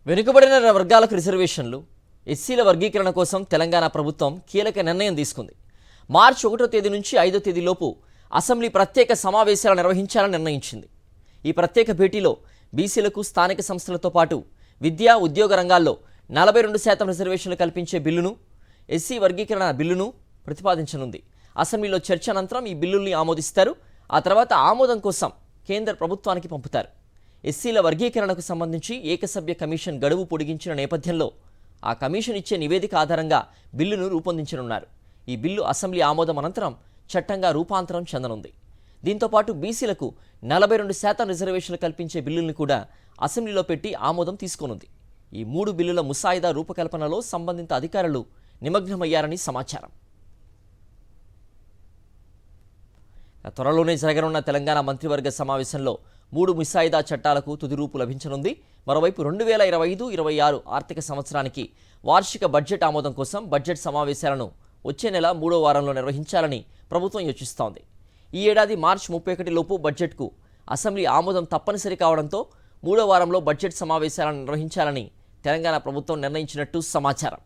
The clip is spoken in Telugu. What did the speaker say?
వెనుకబడిన వర్గాలకు రిజర్వేషన్లు, ఎస్సీల వర్గీకరణ కోసం తెలంగాణ ప్రభుత్వం కీలక నిర్ణయం తీసుకుంది. మార్చి 1వ తేదీ నుంచి 5వ తేదీలోపు అసెంబ్లీ ప్రత్యేక సమావేశాలు నిర్వహించాలని నిర్ణయించింది. ఈ ప్రత్యేక భేటీలో బీసీలకు స్థానిక సంస్థలతో పాటు విద్యా ఉద్యోగ రంగాల్లో 42% రిజర్వేషన్లు కల్పించే బిల్లును, ఎస్సీ వర్గీకరణ బిల్లును ప్రతిపాదించనుంది. అసెంబ్లీలో చర్చ అనంతరం ఈ బిల్లుల్ని ఆమోదిస్తారు. ఆ తర్వాత ఆమోదం కోసం కేంద్ర ప్రభుత్వానికి పంపుతారు. ఎస్సీల వర్గీకరణకు సంబంధించి ఏకసభ్య కమిషన్ గడువు పొడిగించిన నేపథ్యంలో ఆ కమిషన్ ఇచ్చే నివేదిక ఆధారంగా బిల్లును రూపొందించనున్నారు. ఈ బిల్లు అసెంబ్లీ ఆమోదం అనంతరం చట్టంగా రూపాంతరం చెందనుంది. దీంతోపాటు బీసీలకు 42% రిజర్వేషన్లు కల్పించే బిల్లుల్ని కూడా అసెంబ్లీలో పెట్టి ఆమోదం తీసుకోనుంది. ఈ 3 బిల్లుల ముసాయిదా రూపకల్పనలో సంబంధిత అధికారులు నిమగ్నమయ్యారని సమాచారం. త్వరలోనే జరగనున్న తెలంగాణ మంత్రివర్గ సమావేశంలో 3 ముసాయిదా చట్టాలకు తుది రూపు లభించనుంది. మరోవైపు 2025-26 ఆర్థిక సంవత్సరానికి వార్షిక బడ్జెట్ ఆమోదం కోసం బడ్జెట్ సమావేశాలను వచ్చే నెల 3వ వారంలో నిర్వహించాలని ప్రభుత్వం యోచిస్తోంది. ఈ ఏడాది మార్చి 31 లోపు బడ్జెట్కు అసెంబ్లీ ఆమోదం తప్పనిసరి కావడంతో 3వ వారంలో బడ్జెట్ సమావేశాలను నిర్వహించాలని తెలంగాణ ప్రభుత్వం నిర్ణయించినట్టు సమాచారం.